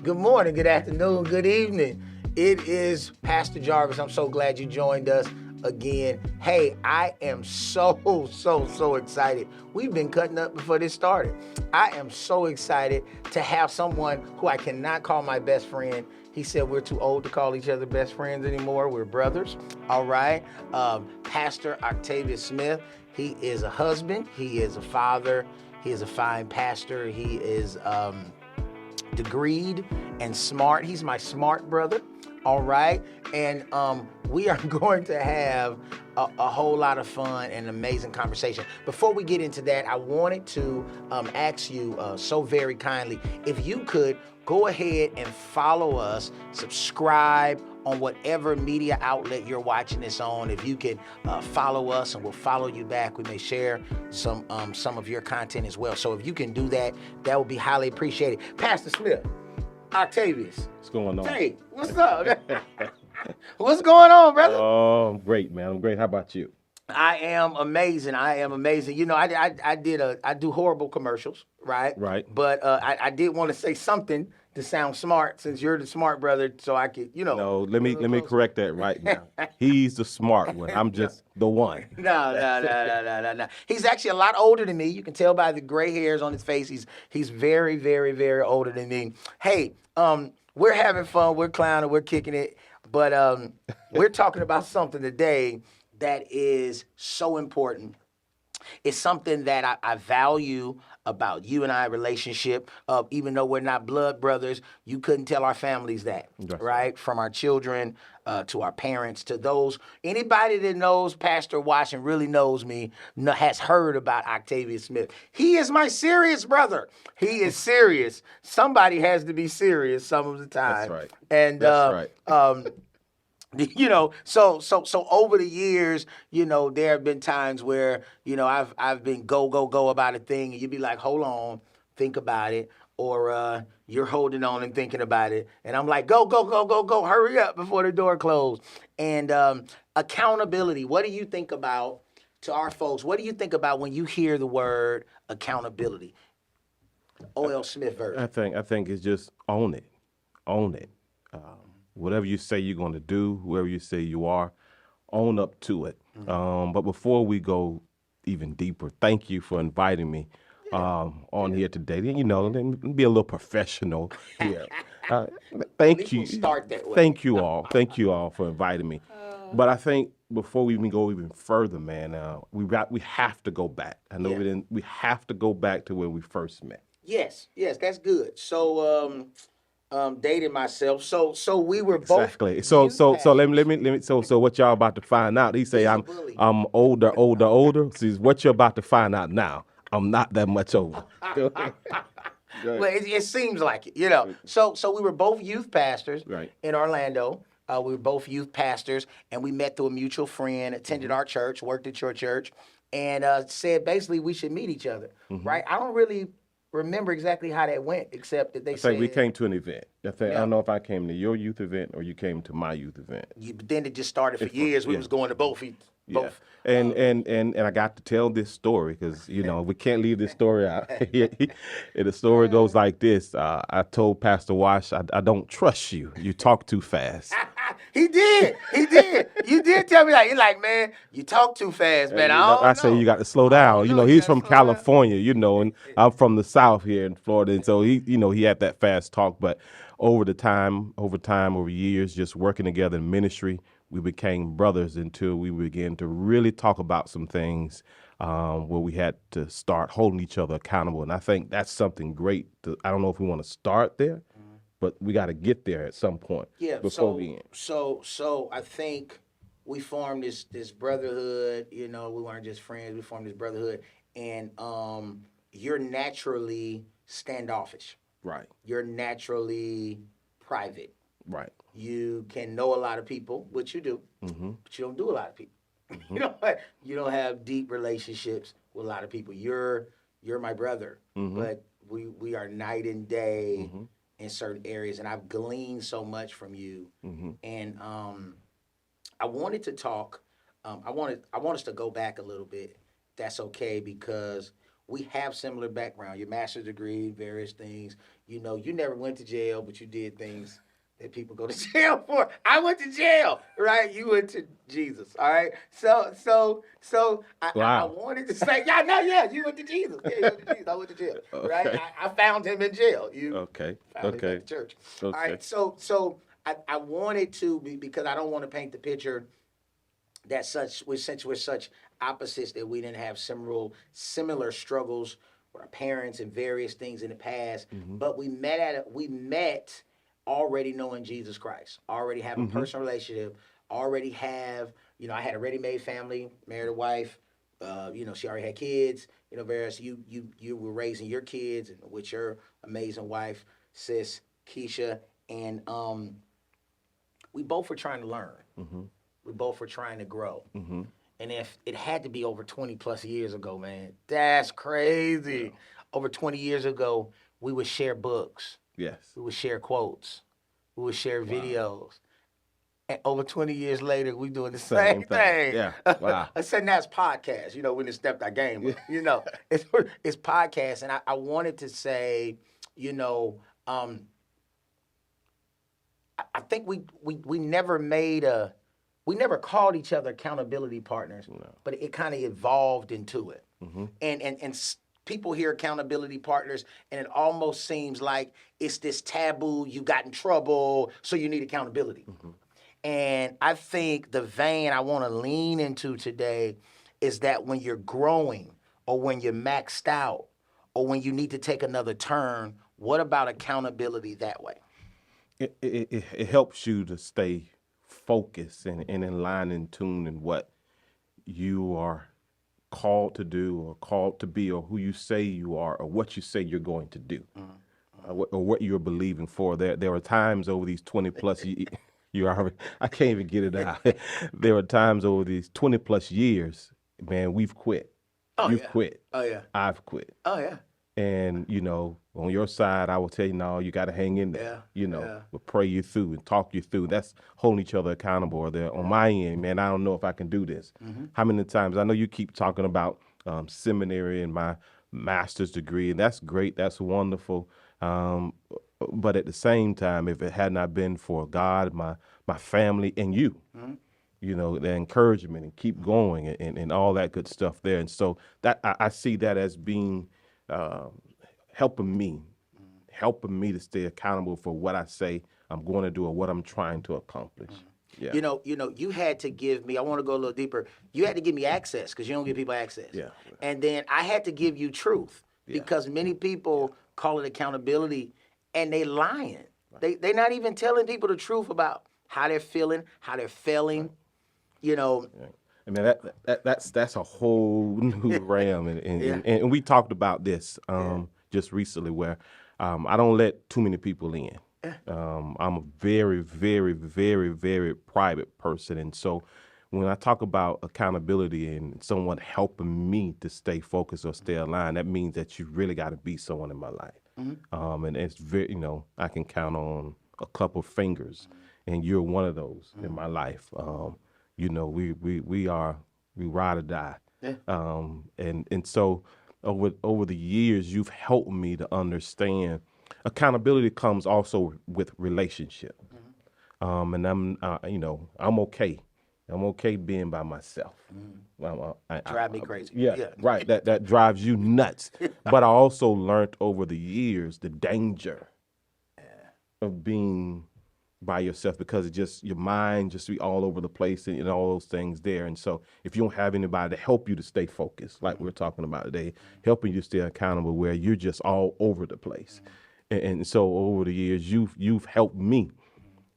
good morning, good afternoon, good evening. It is Pastor Jarvis. I'm so glad you joined us again. Hey, I am so excited. We've been cutting up before this started. I am so excited to have someone who I cannot call my best friend. He said we're too old to call each other best friends anymore. We're brothers. All right. Pastor Octavius Smith. He is a husband. He is a father. He is a fine pastor. He is degreed and smart. He's my smart brother. All right. And we are going to have a whole lot of fun and amazing conversation. Before we get into that, I wanted to ask you so very kindly if you could go ahead and follow us, subscribe on whatever media outlet you're watching this on. If you can follow us, and we'll follow you back. We may share some of your content as well. So if you can do that, that would be highly appreciated. Pastor Smith, Octavius. What's going on? Hey, what's up? What's going on, brother? Oh, I'm great, man. I'm great. How about you? I am amazing. You know, I do horrible commercials, right? Right. But I did want to say something to sound smart, since you're the smart brother, so I could, No, let me correct that right now. He's the smart one. I'm just the one. No. He's actually a lot older than me. You can tell by the gray hairs on his face. He's very older than me. Hey, we're having fun. We're clowning. We're kicking it. But we're talking about something today that is so important. It's something that I value about you and I relationship. Even though we're not blood brothers, you couldn't tell our families that, right? From our children to our parents, to those, anybody that knows Pastor Wash and really knows me has heard about Octavius Smith. He is my serious brother. He is serious. Somebody has to be serious some of the time. That's right. And That's right. So over the years, there have been times where, I've been go about a thing, and you'd be like, hold on, think about it. Or you're holding on and thinking about it. And I'm like, go, hurry up before the door closed. And accountability, what do you think about, to our folks, what do you think about when you hear the word accountability? O.L. Smith version. I think it's just own it. Own it. Whatever you say you're going to do, whoever you say you are, own up to it. But before we go even deeper, thank you for inviting me on here today. Then be a little professional here. Thank you. Start that way. Thank you all. Thank you all for inviting me. But I think before we even go even further, man, we have to go back. I know we have to go back to where we first met. Yes, that's good. So dating myself. So we were both exactly. So let me so what y'all about to find out? He say I'm older. See, what you're about to find out now. I'm not that much older. Well, it seems like it, So we were both youth pastors in Orlando. We were both youth pastors, and we met through a mutual friend, attended our church, worked at your church, and said basically we should meet each other, right? I don't really remember exactly how that went, except that they said we came to an event. I don't know if I came to your youth event or you came to my youth event. But then it just started for years. We was going to both. Both. And I got to tell this story because we can't leave this story out. And the story goes like this. I told Pastor Wash, I don't trust you. You talk too fast. He did. You did tell me that. You're like, man, you talk too fast, man. I say you got to slow down. He's from California, and I'm from the South here in Florida, and so he had that fast talk. But over years, just working together in ministry, we became brothers until we began to really talk about some things where we had to start holding each other accountable. And I think that's something great. I don't know if we want to start there, but we got to get there at some point. Before we end. So I think we formed this brotherhood. We weren't just friends. We formed this brotherhood, and you're naturally standoffish. Right. You're naturally private. Right. You can know a lot of people, which you do, but you don't do a lot of people. You don't have deep relationships with a lot of people. You're my brother, but we are night and day in certain areas, and I've gleaned so much from you. And I wanted to talk. I want us to go back a little bit. That's okay, because we have similar background. Your master's degree, various things. You know, you never went to jail, but you did things that people go to jail for. I went to jail, right? You went to Jesus, all right? So I Wow. wanted to say, yeah, no, yeah, you went to Jesus. Yeah, you went to Jesus. I went to jail, right? Okay. I found him in jail. You Okay. found him Okay. at the church. All Okay. right, so I wanted to be, because I don't want to paint the picture that since we're such opposites that we didn't have similar struggles with our parents and various things in the past, but we met already knowing Jesus Christ, already have a personal relationship, already have, I had a ready-made family, married a wife, she already had kids, various you were raising your kids with your amazing wife, sis Keisha, and we both were trying to learn. We both were trying to grow. And if it had to be over 20 plus years ago, man, that's crazy. Over 20 years ago, we would share books, Yes. we would share quotes, we would share videos. And over 20 years later, we doing the same Same thing. thing. Yeah. Wow. I said that's podcast, we done stepped our game up. It's podcast. And I wanted to say, um, I think we never we never called each other accountability partners, but it kind of evolved into it. And people hear accountability partners, and it almost seems like it's this taboo. You got in trouble, so you need accountability. And I think the vein I want to lean into today is that when you're growing, or when you're maxed out, or when you need to take another turn, what about accountability that way? It helps you to stay focused and in line and tune in what you are called to do or called to be or who you say you are or what you say you're going to do or what you're believing for. There are times over these 20 plus you already, I can't even get it out. There are times over these 20 plus years, man, we've quit. Oh You've yeah. quit. Oh yeah. I've quit. Oh yeah. And, on your side, I will tell you, no, you got to hang in there. Yeah. We'll pray you through and talk you through. That's holding each other accountable. Or on my end, man, I don't know if I can do this. How many times? I know you keep talking about seminary and my master's degree, and that's great. That's wonderful. But at the same time, if it had not been for God, my family, and you, the encouragement and keep going and all that good stuff there. And so that I see that as being helping me to stay accountable for what I say I'm going to do or what I'm trying to accomplish. Yeah. You had to give me, I want to go a little deeper. You had to give me access because you don't give people access. Yeah. And then I had to give you truth because many people call it accountability and they lying. They're not even telling people the truth about how they're feeling, how they're failing, I mean that's a whole new realm, and we talked about this just recently where I don't let too many people in. I'm a very, very, very, very private person, and so when I talk about accountability and someone helping me to stay focused or stay aligned, that means that you really got to be someone in my life. And it's very, I can count on a couple fingers, and you're one of those in my life. We ride or die. Yeah. And so over the years, you've helped me to understand accountability comes also with relationship. And I'm okay. I'm okay being by myself. Drive me crazy. Yeah, right. That drives you nuts. But I also learned over the years the danger of being by yourself because it just your mind just be all over the place and all those things there. And so if you don't have anybody to help you to stay focused, like we're talking about today, helping you stay accountable where you're just all over the place. And so over the years, you've helped me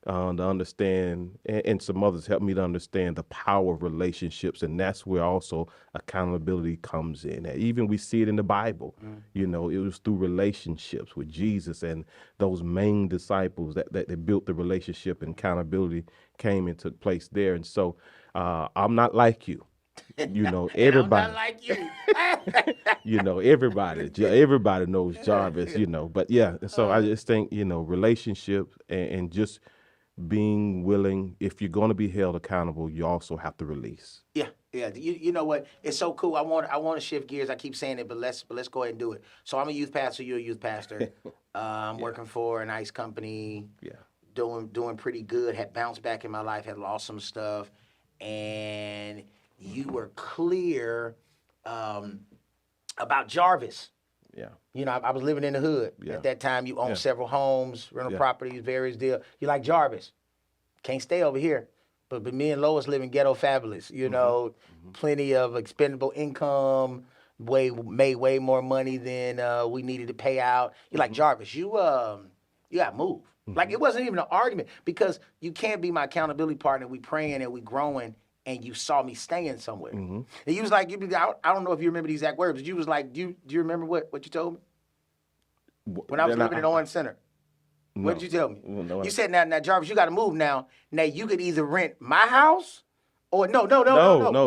to understand, and some others helped me to understand the power of relationships, and that's where also accountability comes in. And even we see it in the Bible. It was through relationships with Jesus and those main disciples that they built the relationship, and accountability came and took place there. And so I'm not like you. Everybody. I'm not like you. Everybody knows Jarvis. But yeah. So I just think relationships and just being willing. If you're going to be held accountable, you also have to release. Yeah. Yeah, you know what? It's so cool. I want to shift gears. I keep saying it, but let's go ahead and do it. So I'm a youth pastor. You're a youth pastor. I'm working for a nice company. Yeah. Doing pretty good. Had bounced back in my life. Had lost some stuff, and you were clear about Jarvis. Yeah. You know, I was living in the hood Yeah. at that time. You owned Yeah. several homes, rental Yeah. properties, various deals. You like Jarvis? Can't stay over here. But me and Lois live in ghetto fabulous. You know, plenty of expendable income. Made way more money than we needed to pay out. You're like Jarvis. You got to move. Like it wasn't even an argument because you can't be my accountability partner. We praying and we growing, and you saw me staying somewhere. And you was like, I don't know if you remember the exact words, but you was like, do you remember what you told me when I was living in Owen Center? What did you tell me? No, You said, now, Jarvis, you got to move now. Now, you could either rent my house or no. No,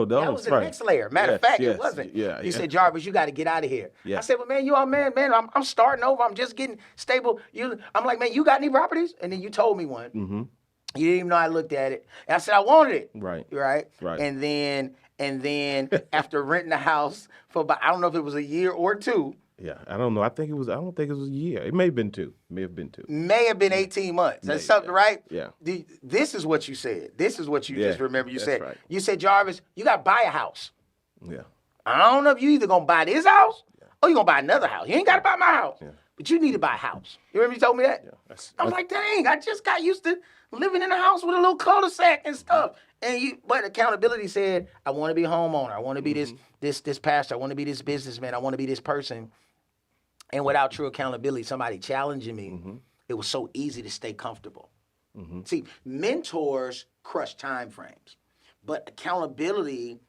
That was the right. next layer. Matter of Yes, fact, yes, it wasn't. yeah, You yeah. said, Jarvis, you got to get out of here. Yeah. I said, well, man, I'm starting over. I'm just getting stable. I'm like, man, you got any properties? And then you told me one. You didn't even know I looked at it. And I said, I wanted it. Right. Right? Right. And then after renting the house for about, I don't know if it was a year or two, Yeah, I don't know. I don't think it was a year. It may have been 2. may have been 18 months. That's something, right? Yeah. This is what you said. This is what you just remember you that's said. right. You said, Jarvis, you got to buy a house. Yeah. I don't know if you either going to buy this house or you going to buy another house. You ain't got to buy my house. Yeah. But you need to buy a house. You remember you told me that? Yeah. I was like, dang, I just got used to living in a house with a little cul-de-sac and stuff. But accountability said, I want to be a homeowner. I want to be this pastor. I want to be this businessman. I want to be this person. And without true accountability, somebody challenging me, it was so easy to stay comfortable. See, mentors crush time frames, but accountability,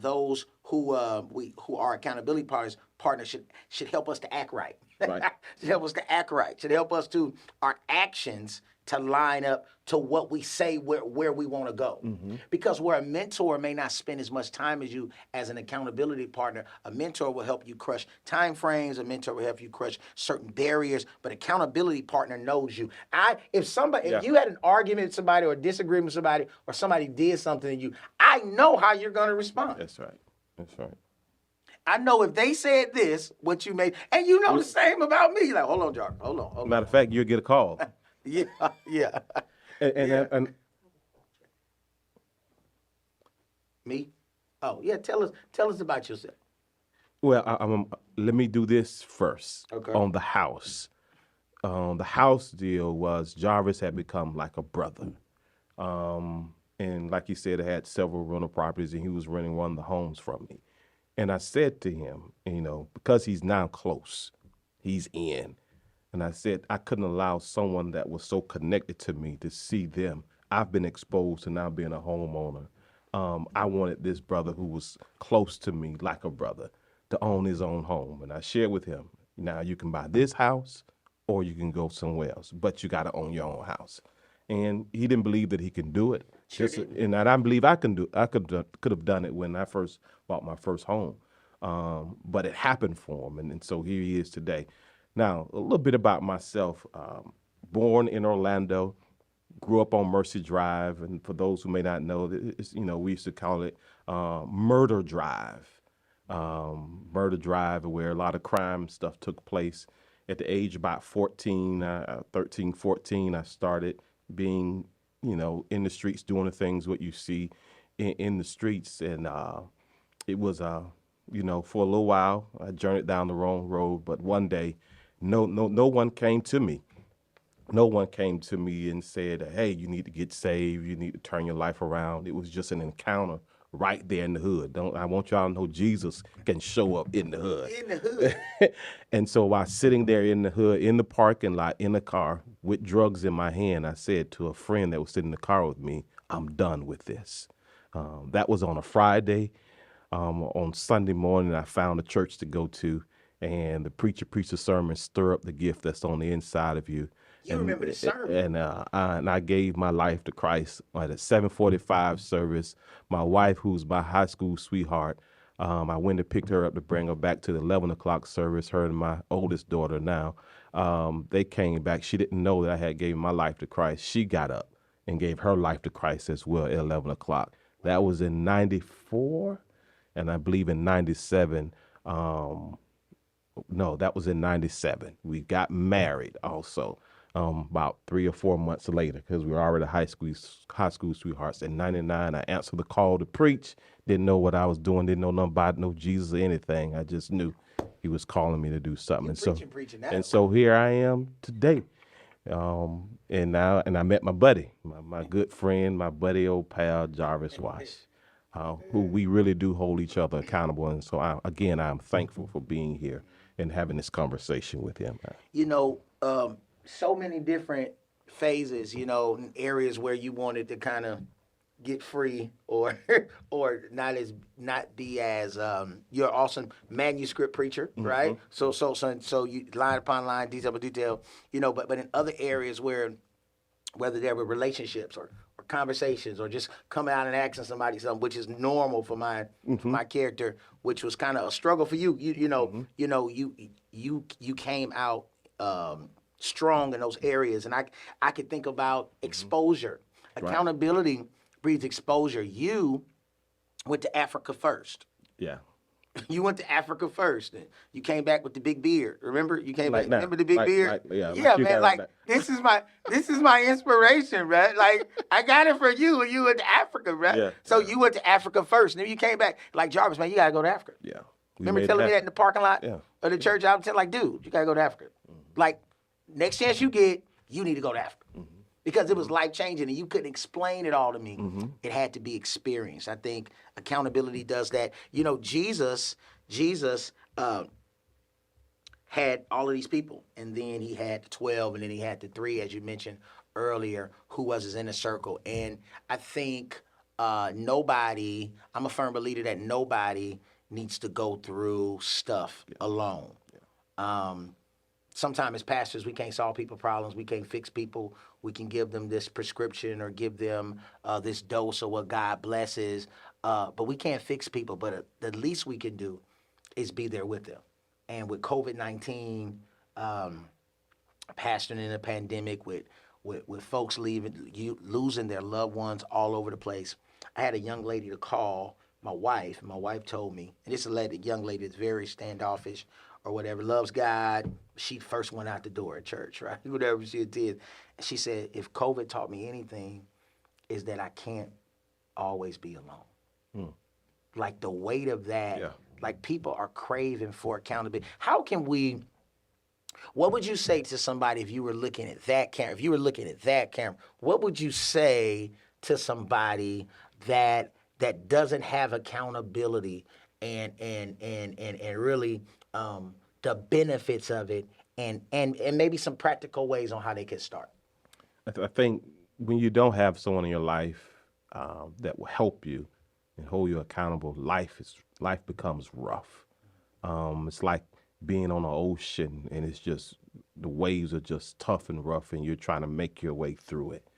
those who are accountability partners should help us to act right. Right. Should help us to act right. Should help us to our actions to line up to what we say where we want to go. Because where a mentor may not spend as much time as you as an accountability partner, a mentor will help you crush time frames, a mentor will help you crush certain barriers, but accountability partner knows you. If you had an argument with somebody or a disagreement with somebody or somebody did something to you, I know how you're going to respond. That's right. That's right. I know if they said this, what you made, and you know the same about me. Like, hold on, Jarvis, hold on. Matter of fact, you'll get a call. Yeah. And Me? Oh, yeah. Tell us about yourself. well, let me do this first. Okay. On the house. The house deal was Jarvis had become like a brother. And like you said, I had several rental properties, and he was renting one of the homes from me. And I said to him, because he's now close, he's in. And I said I couldn't allow someone that was so connected to me to see them. I've been exposed to now being a homeowner. I wanted this brother who was close to me, like a brother, to own his own home. And I shared with him, now you can buy this house or you can go somewhere else, but you got to own your own house. And he didn't believe that he can do it. And I believe I could have done it when I first bought my first home. But it happened for him. And so here he is today. Now, a little bit about myself. Born in Orlando, grew up on Mercy Drive. And for those who may not know, we used to call it Murder Drive. Murder Drive, where a lot of crime stuff took place. At the age of about 13, 14, I started being, in the streets, doing the things what you see in the streets. And it was, for a little while, I journeyed down the wrong road. But one day, no one came to me. No one came to me and said, hey, you need to get saved. You need to turn your life around. It was just an encounter right there in the hood. I want y'all to know Jesus can show up in the hood. In the hood. And so while sitting there in the hood, in the parking lot, in the car, with drugs in my hand, I said to a friend that was sitting in the car with me, I'm done with this. That was on a Friday. On Sunday morning, I found a church to go to, and the preacher preached a sermon, stir up the gift that's on the inside of you. You remember the sermon. And I gave my life to Christ at a 7:45 service. My wife, who's my high school sweetheart, I went and picked her up to bring her back to the 11 o'clock service. Her and my oldest daughter now, they came back. She didn't know that I had gave my life to Christ. She got up and gave her life to Christ as well at 11 o'clock. That was in 94. and I believe in '97. No, that was in '97. We got married also about 3 or 4 months later because we were already high school sweethearts. In '99, I answered the call to preach. Didn't know what I was doing. Didn't know nothing about no Jesus or anything. I just knew he was calling me to do something. You're And preaching and now. so here I am today. And I met my buddy, my good friend, my buddy, old pal, Jarvis Wash, who we really do hold each other accountable. And so, I'm thankful for being here and having this conversation with him. You know, so many different phases, you know, and areas where you wanted to kind of get free or or not be as you're an awesome manuscript preacher, right? So you line upon line, detail by detail, you know, but in other areas where whether there were relationships or conversations or just coming out and asking somebody something, which is normal for my character, which was kind of a struggle for you. You came out strong in those areas, and I could think about exposure, accountability breeds exposure. You went to Africa first. Yeah. You went to Africa first. And you came back with the big beard. Remember? You came Like back. now. Remember the big beard? Yeah, Yeah, you man. got Like that. this is my inspiration, right? Like I got it for you when you went to Africa, right? Yeah, So you went to Africa first, and then you came back. Like Jarvis, man, you gotta go to Africa. Yeah. We Remember made it telling me that in happen. the parking lot Yeah. of the church? I was like, dude, you gotta go to Africa. Like next chance you get, you need to go to Africa. Because it was life changing and you couldn't explain it all to me. It had to be experienced. I think accountability does that. You know, Jesus had all of these people, and then he had the 12, and then he had the 3, as you mentioned earlier, who was his inner circle. And I think I'm a firm believer that nobody needs to go through stuff alone. Sometimes as pastors, we can't solve people problems. We can't fix people. We can give them this prescription or give them this dose of what God blesses. But we can't fix people. But the least we can do is be there with them. And with COVID-19, pastoring in a pandemic, with folks losing their loved ones all over the place, I had a young lady to call my wife. My wife told me, and this is a young lady that's very standoffish or whatever, loves God. She first went out the door at church, right? Whatever she did. And she said, if COVID taught me anything, is that I can't always be alone. Like the weight of that, like people are craving for accountability. What would you say to somebody if you were looking at that camera? If you were looking at that camera, what would you say to somebody that doesn't have accountability and really the benefits of it and maybe some practical ways on how they can start? I think when you don't have someone in your life that will help you and hold you accountable, life becomes rough. It's like being on an ocean and it's just the waves are just tough and rough, and you're trying to make your way through it.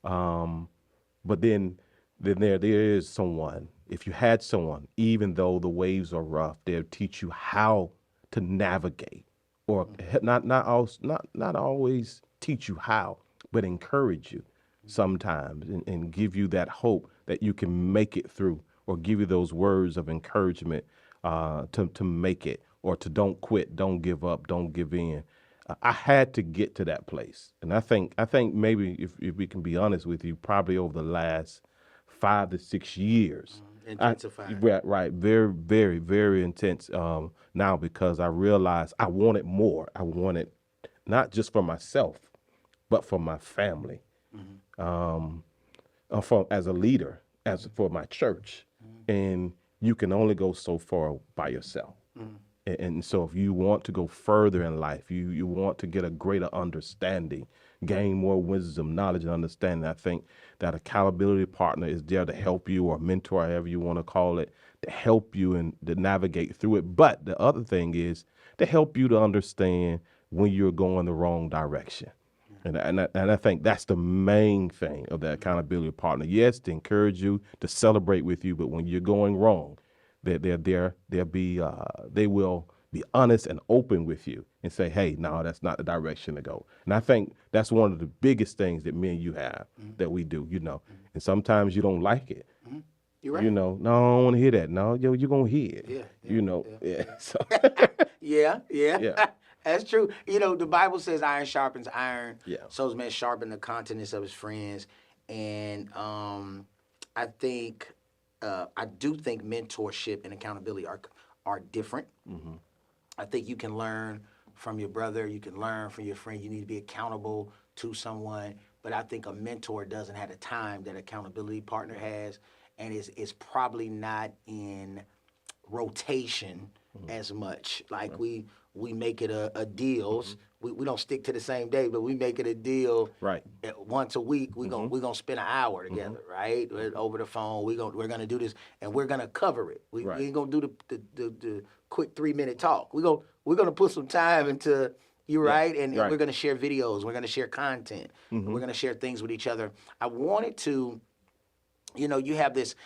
But then there is someone. If you had someone, even though the waves are rough, they'll teach you how to navigate, or not always teach you how, but encourage you sometimes and give you that hope that you can make it through, or give you those words of encouragement to make it, or to don't quit, don't give up, don't give in. I had to get to that place, and I think maybe if we can be honest with you, probably over the last 5 to 6 years. Intensified. Right. Very, very, very intense now, because I realized I wanted more. I wanted not just for myself, but for my family, as a leader, as for my church. And you can only go so far by yourself. And so if you want to go further in life, you want to get a greater understanding, gain more wisdom, knowledge, and understanding, I think that accountability partner is there to help you, or mentor, however you want to call it, to help you and to navigate through it. But the other thing is to help you to understand when you're going the wrong direction. And I think that's the main thing of the accountability partner. Yes, to encourage you, to celebrate with you, but when you're going wrong, they will be honest and open with you and say, hey, no, that's not the direction to go. And I think that's one of the biggest things that me and you have that we do, And sometimes you don't like it, You're right. You know, no, I don't want to hear that. No, yo, you're gonna hear it. Yeah, You know, yeah. So yeah, yeah, yeah. That's true. You know, the Bible says iron sharpens iron. yeah. So as man sharpen the countenance of his friends. And I think I do think mentorship and accountability are different. Mm-hmm. I think you can learn from your brother, you can learn from your friend. You need to be accountable to someone. But I think a mentor doesn't have the time that accountability partner has, and is probably not in rotation as much. Like we make it a deals. We don't stick to the same day, but we make it a deal. Right. Once a week, we gonna spend an hour together, right? Over the phone. We're gonna do this, and we're gonna cover it. We Right. ain't gonna do the quick 3-minute talk. We're gonna put some time into you, right? And right. we're gonna share videos. We're gonna share content. We're gonna share things with each other. I wanted to, you have this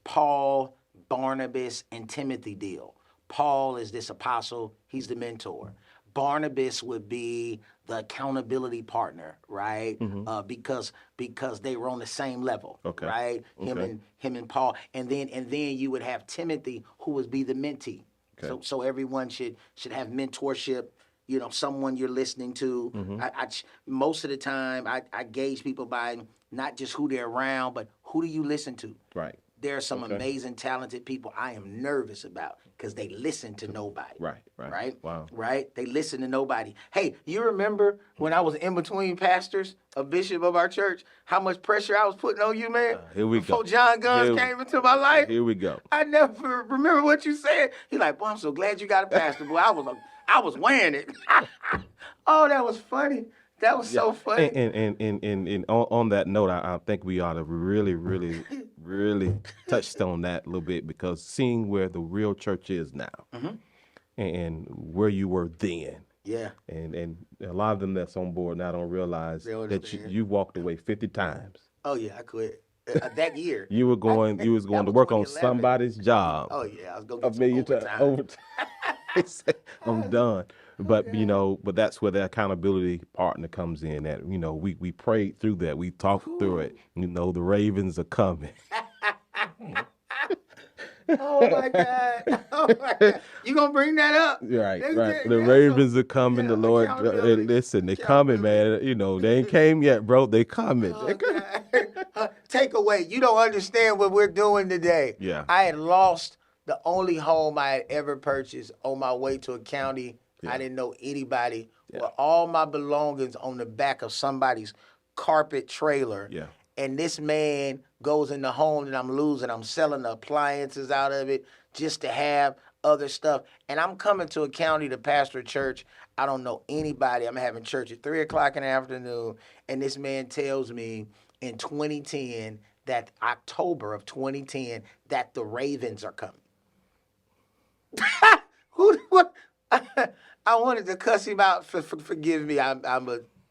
Paul, Barnabas, and Timothy deal. Paul is this apostle, he's the mentor. Barnabas would be the accountability partner, right? Because they were on the same level, Okay. right? Him and Paul, and then you would have Timothy, who would be the mentee. Okay. So everyone should have mentorship. Someone you're listening to. Most of the time, I gauge people by not just who they're around, but who do you listen to? Right. There are some amazing, talented people I am nervous about because they listen to nobody. Right. Wow. Right? They listen to nobody. Hey, you remember when I was in between pastors, a bishop of our church, how much pressure I was putting on you, man? Here we Before go. John Guns came into my life. Here we go. I never remember what you said. He's like, boy, I'm so glad you got a pastor, boy. I was wearing it. Oh, that was funny. That was so funny. And on that note, I think we ought to really, really, really touched on that a little bit, because seeing where the real church is now and where you were then. Yeah. And a lot of them that's on board now don't realize that you walked away 50 times. Oh, yeah, I quit. That year. You was going to work on 2011. somebody's job. Oh, yeah, I was going to get some overtime. I'm done. But but that's where the accountability partner comes in. That we prayed through that, we talked through it. The Ravens are coming. Oh my God! Oh my God! You gonna bring that up? Right. The Ravens are coming. The Lord, listen, they coming, man. They ain't came yet, bro. They coming. Takeaway: you don't understand what we're doing today. Yeah. I had lost the only home I had ever purchased on my way to a county. I didn't know anybody. With all my belongings on the back of somebody's carpet trailer. Yeah. And this man goes in the home that I'm losing. I'm selling the appliances out of it just to have other stuff. And I'm coming to a county to pastor a church. I don't know anybody. I'm having church at 3 o'clock in the afternoon. And this man tells me in 2010, that October of 2010, that the Ravens are coming. What? I wanted to cuss him out. Forgive me. I'm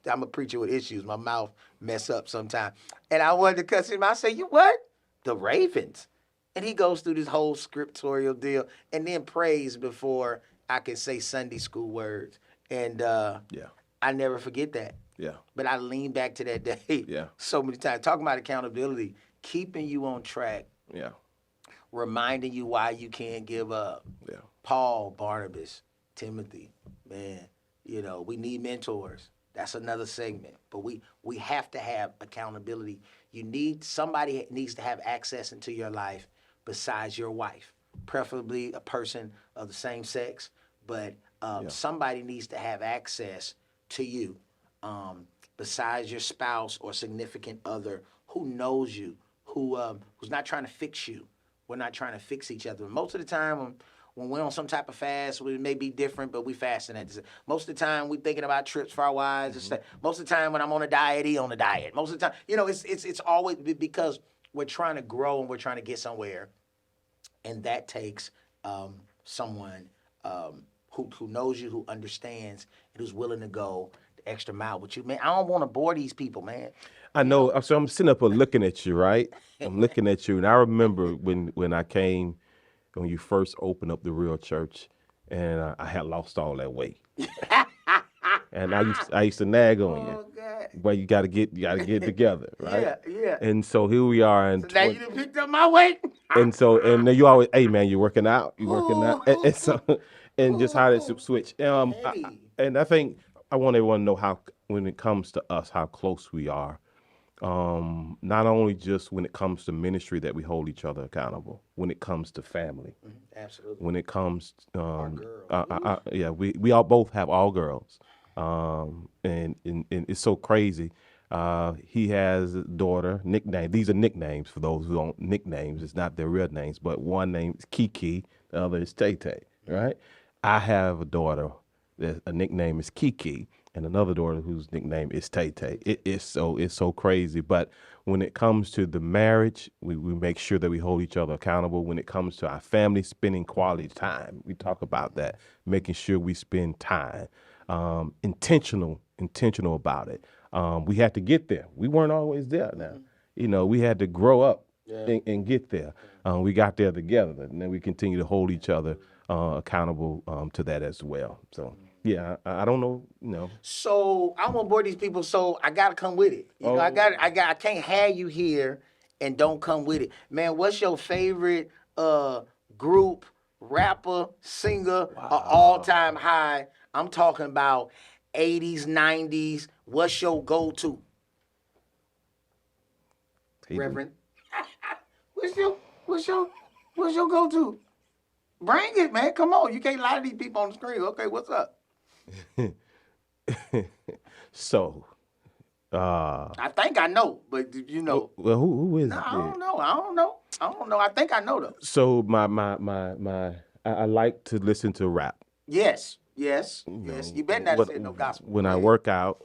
a preacher with issues. My mouth mess up sometimes. And I wanted to cuss him out. I say, you what? The Ravens? And he goes through this whole scriptorial deal and then prays before I can say Sunday school words. And I never forget that. Yeah. But I lean back to that day so many times. Talking about accountability, keeping you on track. Yeah. Reminding you why you can't give up. Yeah. Paul, Barnabas, Timothy, man, we need mentors. That's another segment. But we have to have accountability. Somebody needs to have access into your life besides your wife, preferably a person of the same sex, but somebody needs to have access to you besides your spouse or significant other who knows you, who's not trying to fix you. We're not trying to fix each other. Most of the time, when we're on some type of fast, it may be different, but we fasting at this. Most of the time, we're thinking about trips for our wives. Most of the time, when I'm on a diet, he on a diet. Most of the time, it's always because we're trying to grow and we're trying to get somewhere, and that takes someone who knows you, who understands, and who's willing to go the extra mile with you. Man, I don't want to bore these people, man. I know. So I'm sitting up and looking at you, right? I'm looking at you, and I remember when I came. When you first opened up the real church, and I had lost all that weight, and I used to nag on you, but you gotta get it together, right? Yeah. And so here we are, and now you done picked up my weight. and then you always, hey man, you're working out, you're working out, and Ooh, so and just how that switch. hey. And I think I want everyone to know how when it comes to us, how close we are. Not only just when it comes to ministry that we hold each other accountable, when it comes to family, Absolutely. when it comes, Our girls. Ooh. yeah, we all both have all girls, and it's so crazy. He has a daughter, nickname. These are nicknames for those who don't nicknames. It's not their real names, but one name is Kiki, the other is Tay Tay, right? I have a daughter that a nickname is Kiki, and another daughter whose nickname is Tay Tay. It's so crazy. But when it comes to the marriage, we make sure that we hold each other accountable. When it comes to our family, spending quality time, we talk about that, making sure we spend time, intentional about it. We had to get there. We weren't always there. Now, we had to grow up and get there. We got there together, and then we continue to hold each other accountable to that as well. So, yeah, I don't know. So I'm gonna board these people. So I gotta come with it. I can't have you here and don't come with it, man. What's your favorite group, rapper, singer, all time high? I'm talking about 80s, 90s. What's your go-to, Reverend? What's your what's your what's your go-to? Bring it, man. Come on. You can't lie to these people on the screen. Okay, what's up? So, I think I know, but you know. well, who is No, it? I don't know. I don't know. I don't know. I think I know though. So my I like to listen to rap. Yes, yes, yes. You better not have said no gospel. When Go I ahead. work out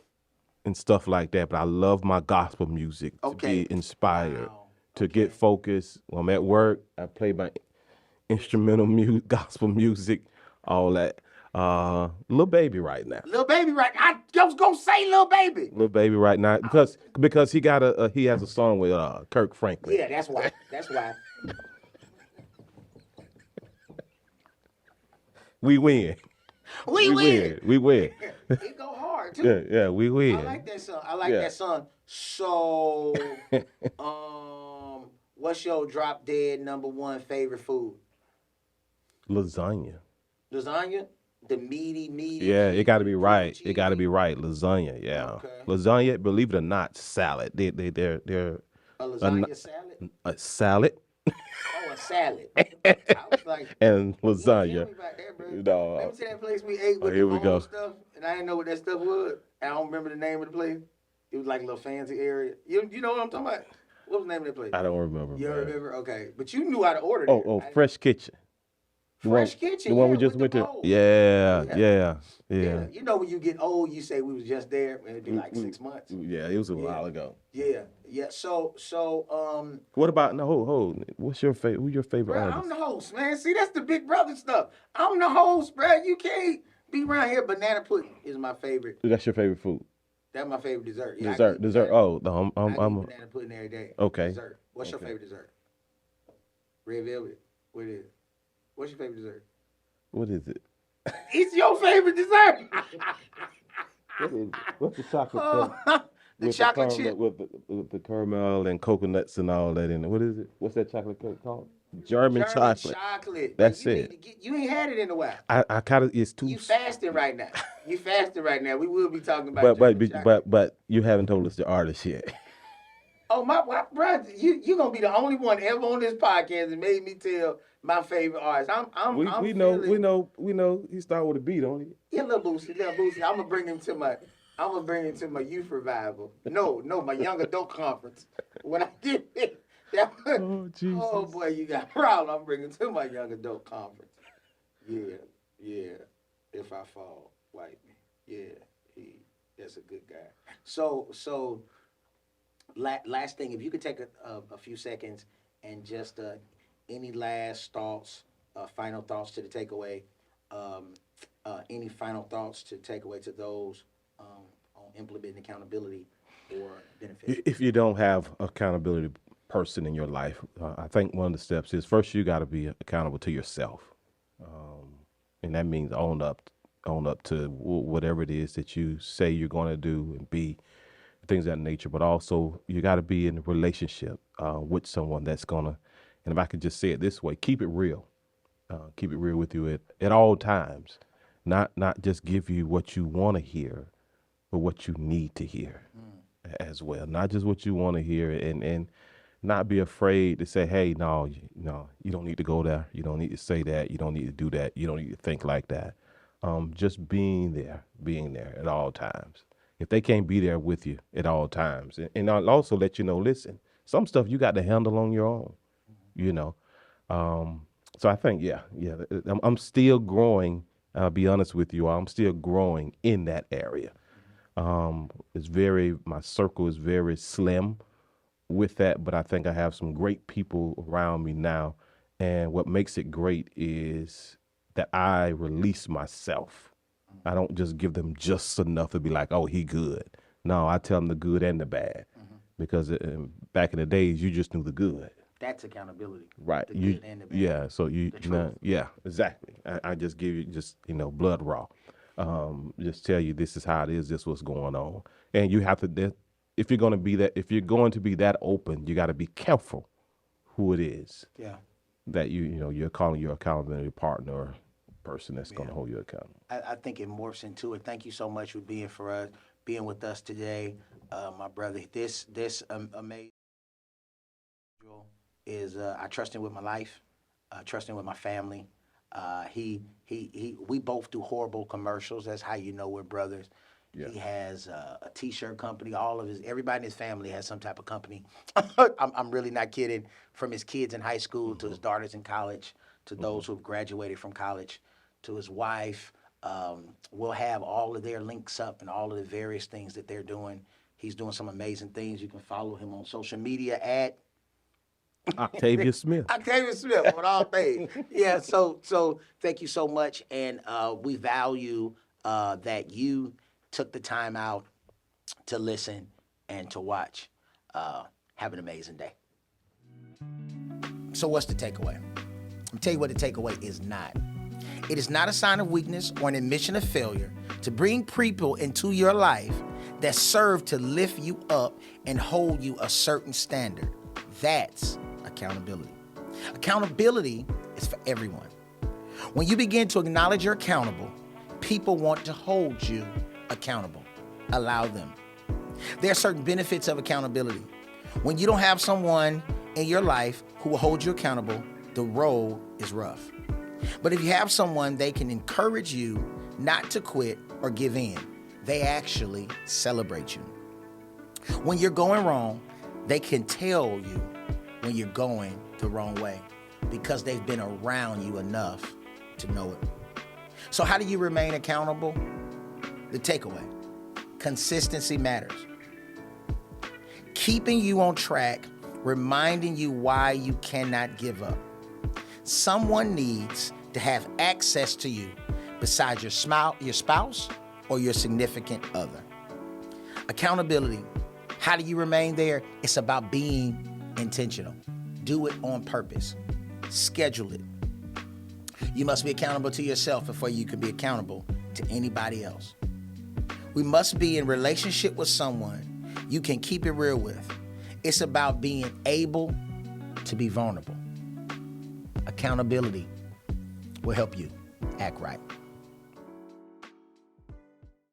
and stuff like that, but I love my gospel music to Okay. be inspired, Wow. to get focused. When I'm at work, I play my instrumental music, gospel music, all that. Little baby right now. Little baby, right? I was gonna say little baby. Little baby right now because he has a song with Kirk Franklin. Yeah, that's why. That's why. We win. We win. We win. It go hard too. Yeah, we win. I like that song. I like Yeah. that song. So, what's your drop dead number one favorite food? Lasagna. Lasagna, the meaty. Yeah, it got to be right. cheesy. It got to be right. Lasagna. Yeah. Okay. Lasagna. Believe it or not, salad. They're A lasagna salad. a salad Oh, a salad. I was like, and you ain't tell lasagna. me about that, bro. No. Let me see that place we ate with here the we long go. stuff, and I didn't know what that stuff was. I don't remember the name of the place. It was like a little fancy area. You know what I'm talking about? What was the name of that place? I don't remember. You man. remember? Okay, but you knew how to order. There. Oh, Fresh Kitchen. Fresh Kitchen. The one we yeah, just with went the to. bowl. Yeah. You know when you get old, you say we was just there. It'd be like 6 months. Yeah, it was a while ago. Yeah. So What about no? Hold. What's your favorite? Who's your favorite bro, artist? I'm the host, man. See, that's the big brother stuff. I'm the host, bro. You can't be around here. Banana pudding is my favorite. That's your favorite food. That's my favorite dessert. Yeah, Dessert. Oh, no, I eat I'm banana pudding every day. Okay. Dessert. What's your favorite dessert? Red velvet. What is it? What's your favorite dessert? What is it? It's your favorite dessert. What is it? What's the chocolate? The with chocolate the chip. with the caramel and coconuts and all that in it. What is it? What's that chocolate cake called? German chocolate. That's you it. Need to you ain't had it in a while. I kind of it's too. You fasting right now. You fasting right now. We will be talking about German chocolate. but you haven't told us the artist yet. Oh my brother, you gonna be the only one ever on this podcast that made me tell my favorite artist. We know. He started with a beat, don't he? Yeah, little Boosie. I'm gonna bring him to my youth revival. No, my young adult conference. When I get it, Oh Jesus. oh boy, you got a problem. I'm bringing to my young adult conference. Yeah. If I fall, wipe me. Yeah, that's a good guy. So. Last thing, if you could take a few seconds and just any last thoughts, final thoughts to the takeaway, any final thoughts to take away to those on implementing accountability or benefits. If you don't have accountability person in your life, I think one of the steps is first you got to be accountable to yourself, and that means own up to whatever it is that you say you're going to do and be. Things of that nature, but also you got to be in a relationship with someone that's gonna And if I could just say it this way, keep it real. Keep it real with you at all times. Not just give you what you want to hear, but what you need to hear as well. Not just what you want to hear, and not be afraid to say, hey, no, you don't need to go there. You don't need to say that. You don't need to do that. You don't need to think like that. Just being there at all times. If they can't be there with you at all times, and I'll also let you know, listen, some stuff you got to handle on your own, you know. So I think, I'm still growing. I'll be honest with you, I'm still growing in that area. My circle is very slim with that, but I think I have some great people around me now. And what makes it great is that I release myself. I don't just give them just enough to be like, oh, he good. No, I tell them the good and the bad, because back in the days, you just knew the good. That's accountability. Right. The good and the bad. Yeah. So truth. yeah, exactly. I just give you blood raw. Just tell you this is how it is. This is what's going on, and you have to. If you're going to be that open, you got to be careful who it is. Yeah. That you're calling your accountability partner or person that's going to hold you accountable. I think it morphs into it. Thank you so much for being with us today, my brother. This amazing is I trust him with my life. I trust him with my family. We both do horrible commercials. That's how you know we're brothers. Yeah. He has a T-shirt company. Everybody in his family has some type of company. I'm really not kidding. From his kids in high school to his daughters in college, to those who have graduated from college, to his wife. We'll have all of their links up and all of the various things that they're doing. He's doing some amazing things. You can follow him on social media at Octavius Smith. Octavius Smith on all things. Yeah, so thank you so much, and we value that you took the time out to listen and to watch. Have an amazing day. So what's the takeaway? I'll tell you what the takeaway is not. It is not a sign of weakness or an admission of failure to bring people into your life that serve to lift you up and hold you a certain standard. That's accountability. Accountability is for everyone. When you begin to acknowledge you're accountable, people want to hold you accountable. Allow them. There are certain benefits of accountability. When you don't have someone in your life who will hold you accountable, the road is rough. But if you have someone, they can encourage you not to quit or give in. They actually celebrate you. When you're going wrong, they can tell you when you're going the wrong way because they've been around you enough to know it. So how do you remain accountable? The takeaway: consistency matters. Keeping you on track, reminding you why you cannot give up. Someone needs to have access to you besides your spouse or your significant other. Accountability. How do you remain there? It's about being intentional. Do it on purpose. Schedule it. You must be accountable to yourself before you can be accountable to anybody else. We must be in relationship with someone you can keep it real with. It's about being able to be vulnerable. Accountability will help you act right.